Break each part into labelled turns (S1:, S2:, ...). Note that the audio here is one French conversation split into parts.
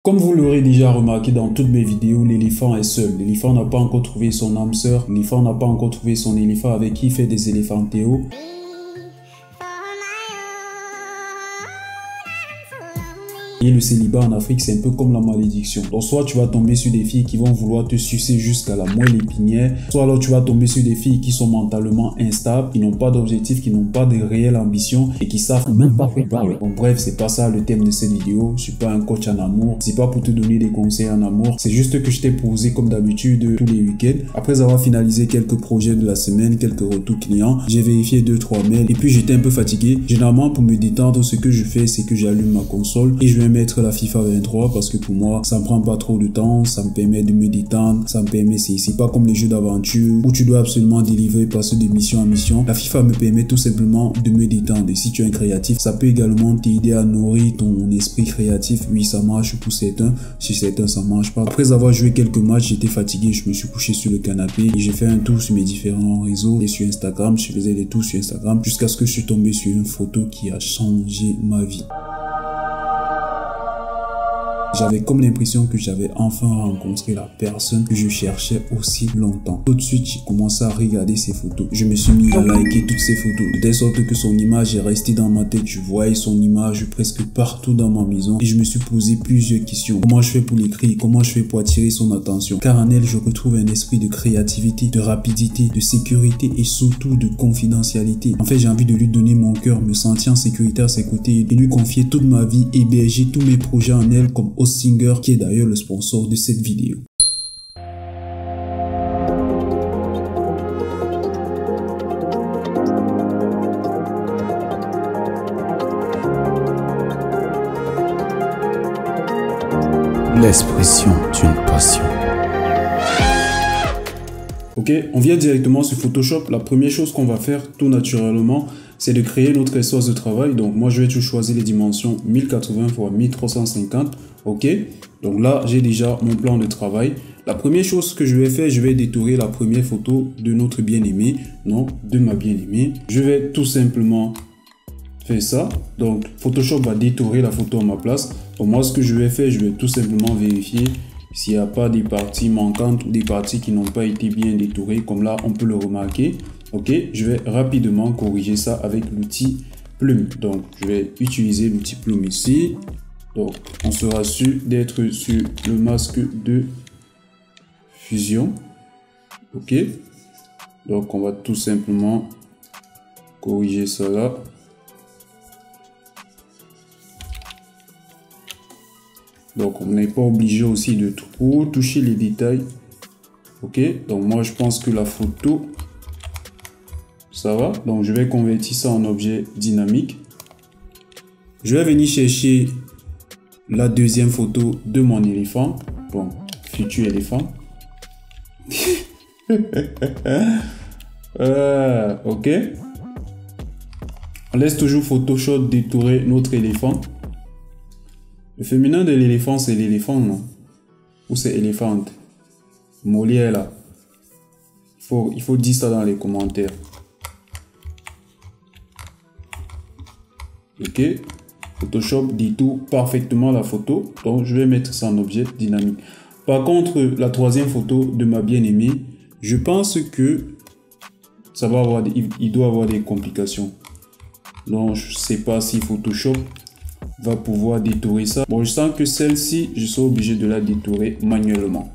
S1: Comme vous l'aurez déjà remarqué dans toutes mes vidéos, l'éléphant est seul. L'éléphant n'a pas encore trouvé son âme sœur. L'éléphant n'a pas encore trouvé son éléphant avec qui il fait des éléphantéos. Et le célibat en Afrique, c'est un peu comme la malédiction. Donc soit tu vas tomber sur des filles qui vont vouloir te sucer jusqu'à la moelle épinière, soit alors tu vas tomber sur des filles qui sont mentalement instables, qui n'ont pas d'objectif, qui n'ont pas de réelle ambition et qui savent même pas faire parler. Bon bref, c'est pas ça le thème de cette vidéo. Je suis pas un coach en amour, c'est pas pour te donner des conseils en amour, c'est juste que je t'ai posé comme d'habitude tous les week-ends. Après avoir finalisé quelques projets de la semaine, quelques retours clients, j'ai vérifié 2-3 mails et puis j'étais un peu fatigué. Généralement pour me détendre, ce que je fais, c'est que j'allume ma console et je vais mettre la FIFA 23 parce que pour moi ça me prend pas trop de temps, ça me permet de me détendre, ça me permet, c'est pas comme les jeux d'aventure où tu dois absolument délivrer, passer de mission en mission. La FIFA me permet tout simplement de me détendre et si tu es un créatif, ça peut également t'aider à nourrir ton esprit créatif. Oui, ça marche pour certains, chez certains ça marche pas. Après avoir joué quelques matchs, j'étais fatigué, je me suis couché sur le canapé et j'ai fait un tour sur mes différents réseaux et sur Instagram, je faisais des tours sur Instagram jusqu'à ce que je suis tombé sur une photo qui a changé ma vie. J'avais comme l'impression que j'avais enfin rencontré la personne que je cherchais aussi longtemps. Tout de suite, j'ai commencé à regarder ses photos. Je me suis mis à liker toutes ses photos, de telle sorte que son image est restée dans ma tête. Je voyais son image presque partout dans ma maison et je me suis posé plusieurs questions. Comment je fais pour l'écrire? Comment je fais pour attirer son attention? Car en elle, je retrouve un esprit de créativité, de rapidité, de sécurité et surtout de confidentialité. En fait, j'ai envie de lui donner mon cœur, me sentir en sécurité à ses côtés et lui confier toute ma vie, héberger tous mes projets en elle comme Singer, qui est d'ailleurs le sponsor de cette vidéo.
S2: L'expression d'une passion.
S1: Ok, on vient directement sur Photoshop. La première chose qu'on va faire tout naturellement, c'est de créer notre espace de travail. Donc moi, je vais tout choisir les dimensions 1080 x 1350. Ok, donc là, j'ai déjà mon plan de travail. La première chose que je vais faire, je vais détourer la première photo de notre bien-aimé, non, de ma bien-aimée. Je vais tout simplement faire ça. Donc Photoshop va détourer la photo à ma place. Donc moi, ce que je vais faire, je vais tout simplement vérifier s'il n'y a pas des parties manquantes ou des parties qui n'ont pas été bien détourées, comme là, on peut le remarquer. Ok, je vais rapidement corriger ça avec l'outil plume. Donc, je vais utiliser l'outil plume ici. Donc, on sera sûr d'être sur le masque de fusion. Ok, donc on va tout simplement corriger ça là. Donc, on n'est pas obligé aussi de trop toucher les détails. Ok, donc moi, je pense que la photo, ça va. Donc, je vais convertir ça en objet dynamique. Je vais venir chercher la deuxième photo de mon éléphant. Bon, futur éléphant. Ok. On laisse toujours Photoshop détourer notre éléphant. Le féminin de l'éléphant, c'est l'éléphant, non? Ou c'est éléphante? Molière, là. Il faut dire ça dans les commentaires. Ok. Photoshop détourne parfaitement la photo. Donc, je vais mettre ça en objet dynamique. Par contre, la troisième photo de ma bien-aimée, je pense que ça va avoir il doit avoir des complications. Donc, je ne sais pas si Photoshop va pouvoir détourer ça. Bon, je sens que celle-ci, je serai obligé de la détourer manuellement.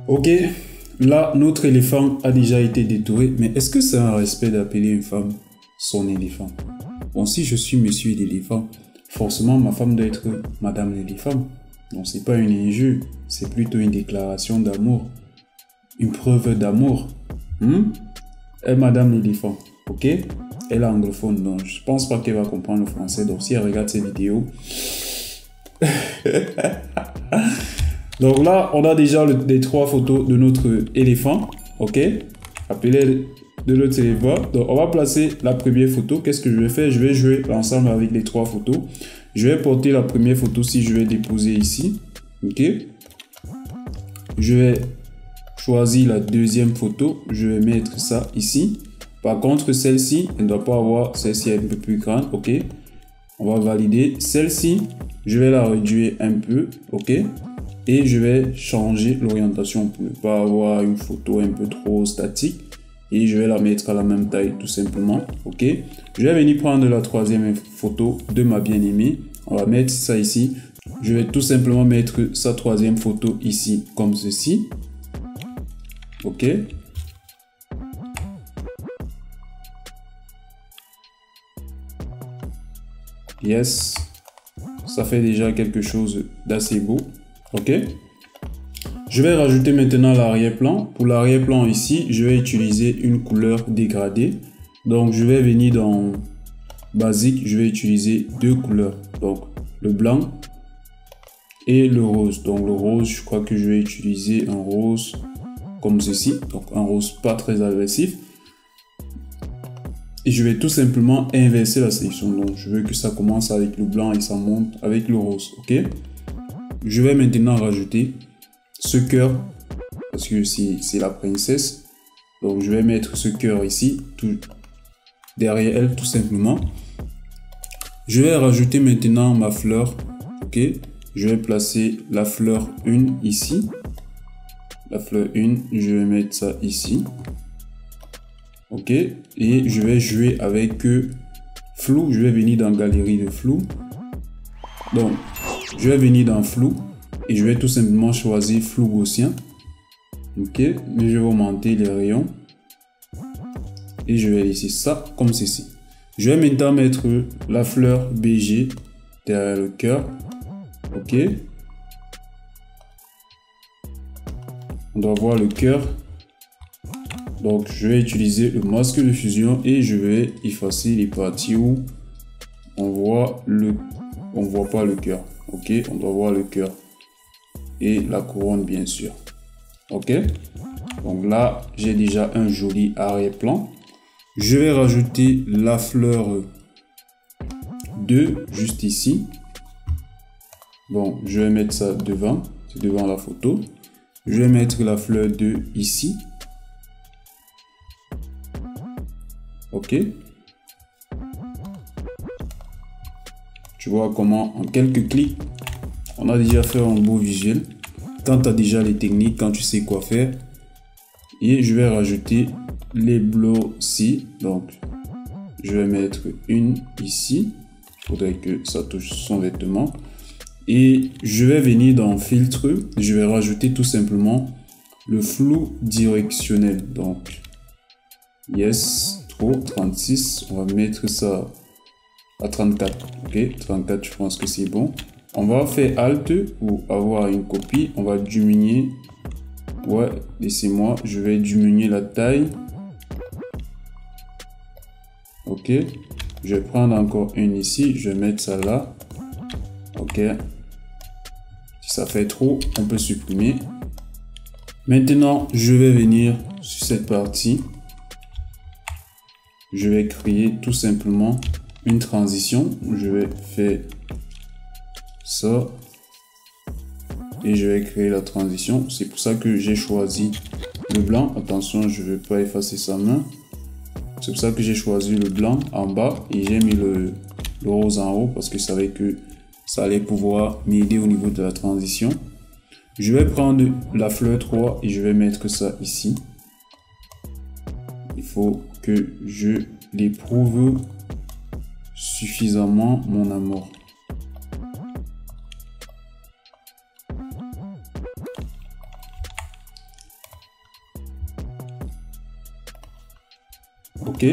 S1: Ok, là, notre éléphant a déjà été détouré, mais est-ce que c'est un respect d'appeler une femme son éléphant? Bon, si je suis monsieur l'éléphant, forcément, ma femme doit être madame l'éléphant. Donc, c'est pas une injure, c'est plutôt une déclaration d'amour, une preuve d'amour. Et madame l'éléphant, ok? Elle est anglophone, donc je pense pas qu'elle va comprendre le français. Donc, si elle regarde ces vidéos... Donc là, on a déjà les 3 photos de notre éléphant. Ok. Appelé de notre éléphant. Donc, on va placer la première photo. Qu'est-ce que je vais faire? Je vais jouer ensemble avec les 3 photos. Je vais porter la première photo si je vais déposer ici. Ok. Je vais choisir la deuxième photo. Je vais mettre ça ici. Par contre, celle-ci, elle ne doit pas avoir, celle-ci est un peu plus grande. Ok. On va valider. Celle-ci, je vais la réduire un peu. Ok. Et je vais changer l'orientation pour ne pas avoir une photo un peu trop statique. Et je vais la mettre à la même taille tout simplement. Ok. Je vais venir prendre la troisième photo de ma bien-aimée. On va mettre ça ici. Je vais tout simplement mettre sa troisième photo ici comme ceci. Ok. Yes. Ça fait déjà quelque chose d'assez beau. Ok. Je vais rajouter maintenant l'arrière-plan. Pour l'arrière-plan ici, je vais utiliser une couleur dégradée. Donc, je vais venir dans basique. Je vais utiliser 2 couleurs. Donc, le blanc et le rose. Donc, le rose, je crois que je vais utiliser un rose comme ceci. Donc, un rose pas très agressif. Et je vais tout simplement inverser la sélection. Donc, je veux que ça commence avec le blanc et ça monte avec le rose. Ok. Je vais maintenant rajouter ce cœur parce que c'est la princesse. Donc, je vais mettre ce cœur ici, tout derrière elle, tout simplement. Je vais rajouter maintenant ma fleur. Ok. Je vais placer la fleur 1 ici. La fleur 1, je vais mettre ça ici. Ok. Et je vais jouer avec flou. Je vais venir dans galerie de flou. Donc, je vais venir dans flou. Et je vais tout simplement choisir flou gaussien. Ok. Mais je vais augmenter les rayons. Et je vais laisser ça comme ceci. Je vais maintenant mettre la fleur BG derrière le cœur. Ok. On doit voir le cœur. Donc, je vais utiliser le masque de fusion et je vais effacer les parties où on voit pas le cœur. Ok, on doit voir le cœur et la couronne bien sûr. Ok, donc là, j'ai déjà un joli arrière-plan. Je vais rajouter la fleur 2 juste ici. Bon, je vais mettre ça devant, c'est devant la photo. Je vais mettre la fleur 2 ici. Ok. Tu vois comment en quelques clics, on a déjà fait un beau visuel. Quand tu as déjà les techniques, quand tu sais quoi faire. Et je vais rajouter les glossy. Donc, je vais mettre une ici. Il faudrait que ça touche son vêtement. Et je vais venir dans filtre. Je vais rajouter tout simplement le flou directionnel. Donc, yes. 36, on va mettre ça à 34. Ok, 34, je pense que c'est bon. On va faire Alt pour avoir une copie. On va diminuer. Ouais, laissez-moi. Je vais diminuer la taille. Ok. Je vais prendre encore une ici. Je vais mettre ça là. Ok. Si ça fait trop, on peut supprimer. Maintenant, je vais venir sur cette partie. Je vais créer tout simplement une transition. Je vais faire ça. Et je vais créer la transition. C'est pour ça que j'ai choisi le blanc. Attention, je ne vais pas effacer sa main. C'est pour ça que j'ai choisi le blanc en bas. Et j'ai mis le rose en haut. Parce que je savais que ça allait pouvoir m'aider au niveau de la transition. Je vais prendre la fleur 3 et je vais mettre ça ici. Il faut que je l'éprouve suffisamment mon amour. Ok.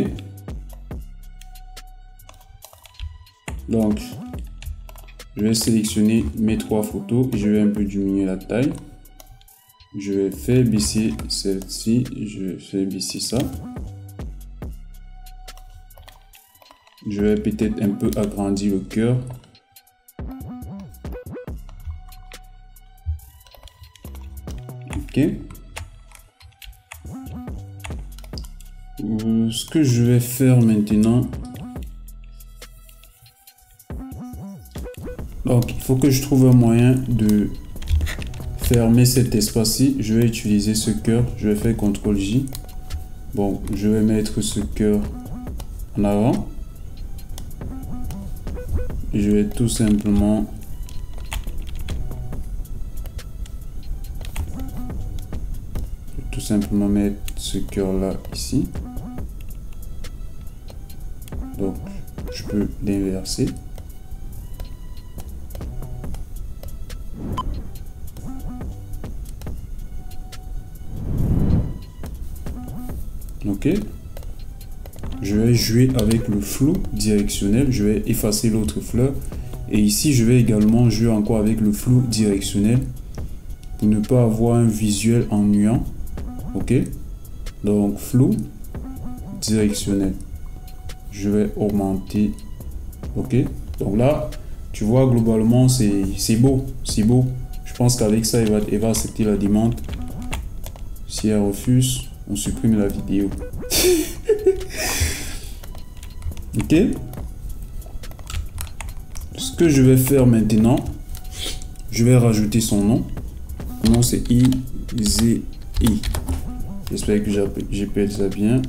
S1: Donc, je vais sélectionner mes 3 photos et je vais un peu diminuer la taille. Je vais faire baisser celle-ci. Je vais faire baisser ça. Je vais peut-être un peu agrandir le cœur. Ok. Ce que je vais faire maintenant, donc il faut que je trouve un moyen de fermer cet espace-ci. Je vais utiliser ce cœur, je vais faire CTRL-J. Bon, je vais mettre ce cœur en avant. Je vais tout simplement mettre ce cœur là ici. Donc je peux l'inverser. Ok. Je vais jouer avec le flou directionnel. Je vais effacer l'autre fleur. Et ici, je vais également jouer encore avec le flou directionnel pour ne pas avoir un visuel ennuyant. Ok. Donc, flou directionnel. Je vais augmenter. Ok. Donc là, tu vois, globalement, c'est beau. C'est beau. Je pense qu'avec ça, il va accepter la demande. Si elle refuse, on supprime la vidéo. Ok. Ce que je vais faire maintenant, je vais rajouter son nom. Mon nom c'est IZI. J'espère que j'appelle ça bien.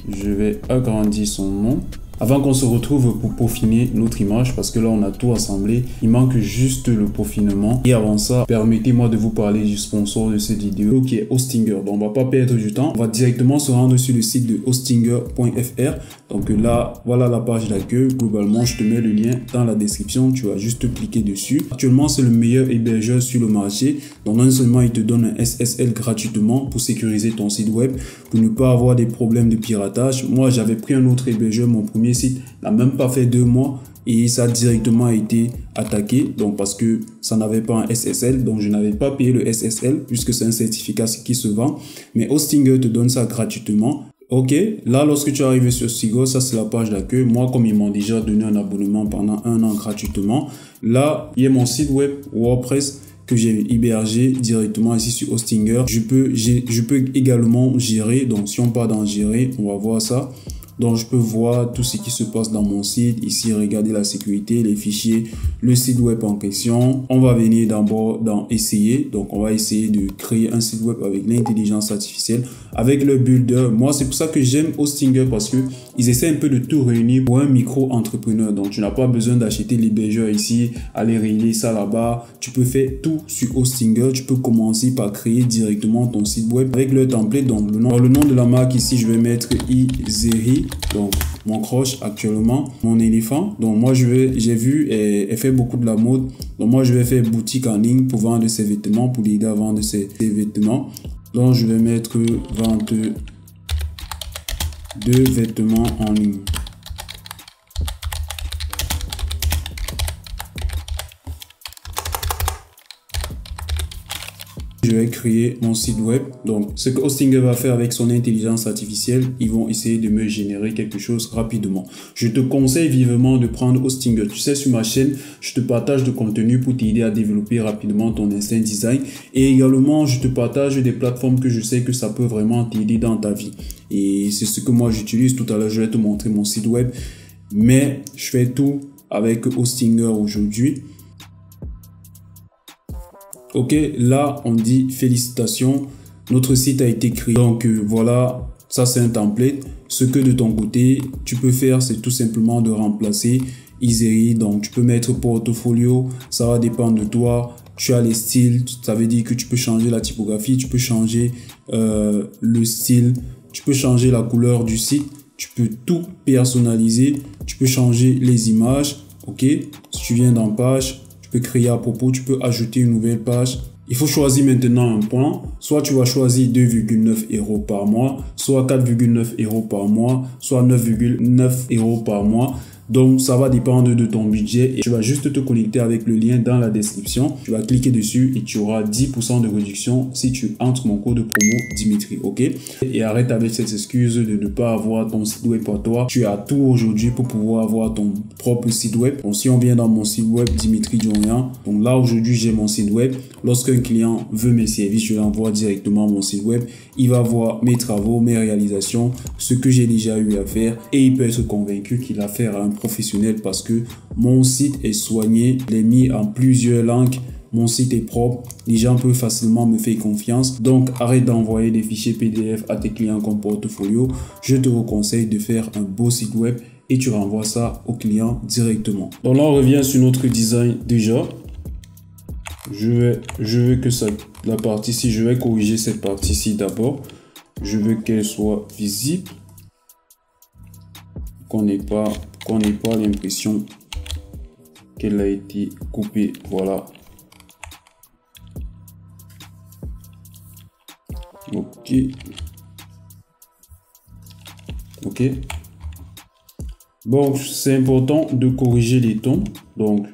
S1: Je vais agrandir son nom. Avant qu'on se retrouve pour peaufiner notre image, parce que là on a tout assemblé, il manque juste le peaufinement. Et avant ça, permettez-moi de vous parler du sponsor de cette vidéo qui est Hostinger. Donc on va pas perdre du temps, on va directement se rendre sur le site de hostinger.fr. Donc là, voilà la page d'accueil. Globalement, je te mets le lien dans la description, tu vas juste cliquer dessus. Actuellement, c'est le meilleur hébergeur sur le marché. Donc non seulement il te donne un SSL gratuitement pour sécuriser ton site web, pour ne pas avoir des problèmes de piratage. Moi, j'avais pris un autre hébergeur, mon premier site n'a même pas fait 2 mois et ça a directement été attaqué, donc parce que ça n'avait pas un SSL, donc je n'avais pas payé le SSL puisque c'est un certificat qui se vend, mais Hostinger te donne ça gratuitement. Ok, là lorsque tu arrives sur Hostinger, ça c'est la page d'accueil. Moi, comme ils m'ont déjà donné un abonnement pendant 1 an gratuitement, là il y a mon site web WordPress que j'ai hébergé directement ici sur Hostinger. Je peux également gérer, donc si on part dans gérer, on va voir ça. Donc, je peux voir tout ce qui se passe dans mon site. Ici, regarder la sécurité, les fichiers, le site web en question. On va venir d'abord dans essayer. Donc, on va essayer de créer un site web avec l'intelligence artificielle, avec le builder. Moi, c'est pour ça que j'aime Hostinger parce que ils essaient un peu de tout réunir pour un micro-entrepreneur. Donc, tu n'as pas besoin d'acheter l'hébergeur ici, aller réunir ça là-bas. Tu peux faire tout sur Hostinger. Tu peux commencer par créer directement ton site web avec le template. Donc, le nom de la marque ici, je vais mettre IZI. Donc mon croche actuellement, mon éléphant. Donc moi j'ai vu elle fait beaucoup de la mode. Donc moi je vais faire boutique en ligne pour vendre ses vêtements, pour l'aider à vendre ses vêtements. Donc je vais mettre vente de vêtements en ligne. Je vais créer mon site web. Donc, ce que Hostinger va faire avec son intelligence artificielle, ils vont essayer de me générer quelque chose rapidement. Je te conseille vivement de prendre Hostinger. Tu sais, sur ma chaîne, je te partage du contenu pour t'aider à développer rapidement ton instinct design. Et également, je te partage des plateformes que je sais que ça peut vraiment t'aider dans ta vie. Et c'est ce que moi j'utilise. Tout à l'heure, je vais te montrer mon site web. Mais je fais tout avec Hostinger aujourd'hui. Ok, là on dit félicitations, notre site a été créé. Donc voilà, ça c'est un template. Ce que de ton côté tu peux faire, c'est tout simplement de remplacer IZI. Donc tu peux mettre portfolio, ça va dépendre de toi. Tu as les styles, ça veut dire que tu peux changer la typographie, tu peux changer le style, tu peux changer la couleur du site, tu peux tout personnaliser, tu peux changer les images. Ok, si tu viens dans page, tu peux créer à propos, tu peux ajouter une nouvelle page. Il faut choisir maintenant un plan. Soit tu vas choisir 2,9 € par mois, soit 4,9 € par mois, soit 9,9 € par mois. Donc, ça va dépendre de ton budget et tu vas juste te connecter avec le lien dans la description. Tu vas cliquer dessus et tu auras 10% de réduction si tu entres mon code promo Dimitri, ok? Et arrête avec cette excuse de ne pas avoir ton site web pour toi. Tu as tout aujourd'hui pour pouvoir avoir ton propre site web. Donc, si on vient dans mon site web Dimitri Dorian, donc là aujourd'hui j'ai mon site web. Lorsqu'un client veut mes services, je l'envoie directement à mon site web. Il va voir mes travaux, mes réalisations, ce que j'ai déjà eu à faire et il peut être convaincu qu'il a affaire à un professionnel parce que mon site est soigné, il est mis en plusieurs langues, mon site est propre, les gens peuvent facilement me faire confiance. Donc arrête d'envoyer des fichiers PDF à tes clients comme portfolio. Je te conseille de faire un beau site web et tu renvoies ça au client directement. Donc là on revient sur notre design déjà. Je veux que la partie-ci, je vais corriger cette partie-ci d'abord. Je veux qu'elle soit visible. Qu'on n'ait pas l'impression qu'elle a été coupée. Voilà. Ok. Bon, c'est important de corriger les tons. Donc,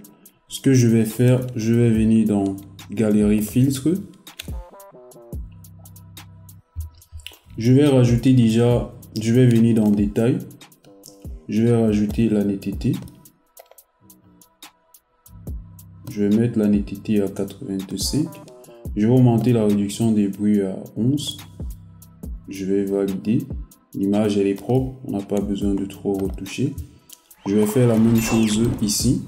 S1: ce que je vais faire, je vais venir dans Galerie Filtre. Je vais rajouter déjà, je vais venir dans Détail. Je vais rajouter la netteté. Je vais mettre la netteté à 85. Je vais augmenter la réduction des bruits à 11. Je vais valider. L'image elle est propre, on n'a pas besoin de trop retoucher. Je vais faire la même chose ici.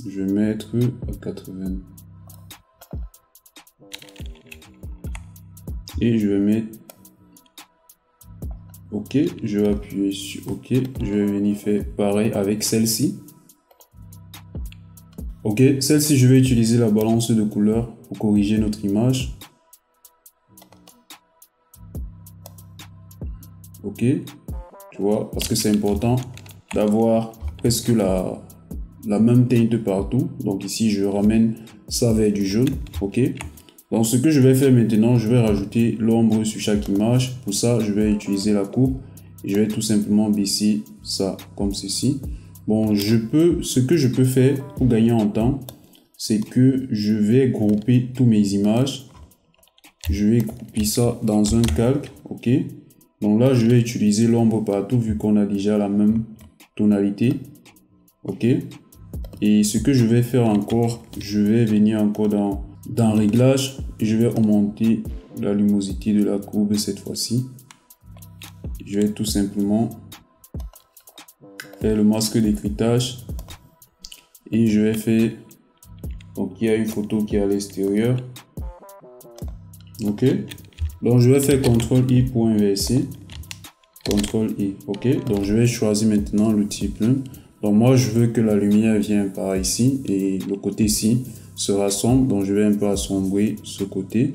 S1: Je vais mettre à 80. Et je vais mettre OK. Je vais appuyer sur OK. Je vais venir faire pareil avec celle-ci. OK. Celle-ci, je vais utiliser la balance de couleur pour corriger notre image. OK. Tu vois, parce que c'est important d'avoir presque la même teinte partout. Donc ici, je ramène ça vers du jaune. OK. Donc ce que je vais faire maintenant, je vais rajouter l'ombre sur chaque image. Pour ça, je vais utiliser la coupe. Et je vais tout simplement baisser ça comme ceci. Bon, ce que je peux faire pour gagner en temps, c'est que je vais grouper toutes mes images. Je vais grouper ça dans un calque. OK. Donc là, je vais utiliser l'ombre partout vu qu'on a déjà la même tonalité. OK. Et ce que je vais faire encore, je vais venir encore dans réglage et je vais augmenter la luminosité de la courbe cette fois-ci. Je vais tout simplement faire le masque d'écritage et je vais faire, donc il y a une photo qui est à l'extérieur. OK. Donc je vais faire CTRL-I pour inverser. CTRL-I. OK. Donc je vais choisir maintenant le type. Donc moi je veux que la lumière vienne par ici et le côté ici sera sombre. Donc je vais un peu assombrir ce côté.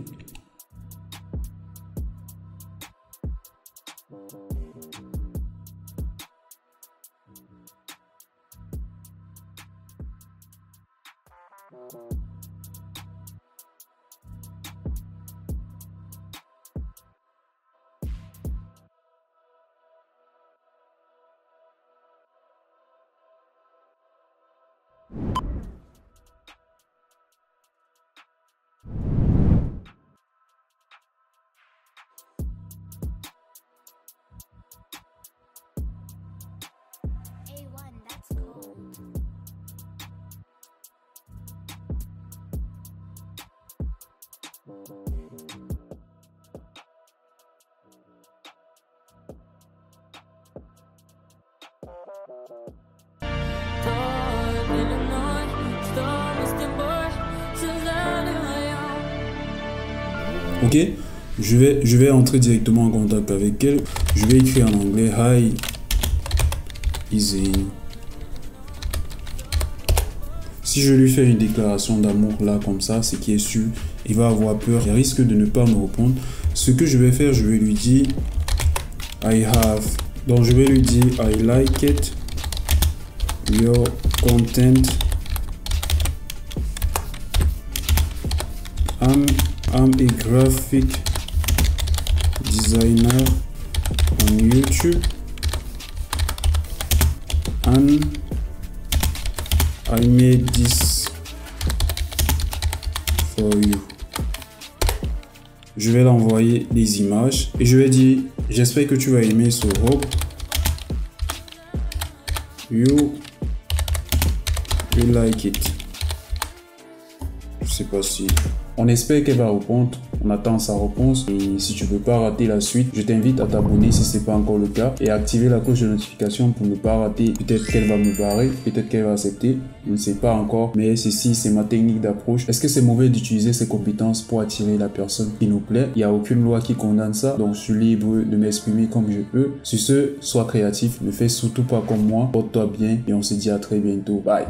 S1: OK, je vais entrer directement en contact avec elle. Je vais écrire en anglais Hi Easy. Si je lui fais une déclaration d'amour là comme ça, c'est qui est sûr, il va avoir peur, il risque de ne pas me répondre. Ce que je vais faire, je vais lui dire I have. Donc je vais lui dire I like it, your content. I'm a graphic designer on YouTube and I made this for you. Je vais l'envoyer des images et je vais dire j'espère que tu vas aimer ce robe. You like it. Je sais pas si... On espère qu'elle va répondre. On attend sa réponse. Et si tu ne veux pas rater la suite, je t'invite à t'abonner si ce n'est pas encore le cas. Et à activer la cloche de notification pour ne pas rater. Peut-être qu'elle va me barrer. Peut-être qu'elle va accepter. Je ne sais pas encore. Mais ceci, c'est ma technique d'approche. Est-ce que c'est mauvais d'utiliser ses compétences pour attirer la personne qui nous plaît? Il n'y a aucune loi qui condamne ça. Donc je suis libre de m'exprimer comme je peux. Sur ce, sois créatif. Ne fais surtout pas comme moi. Porte-toi bien. Et on se dit à très bientôt. Bye.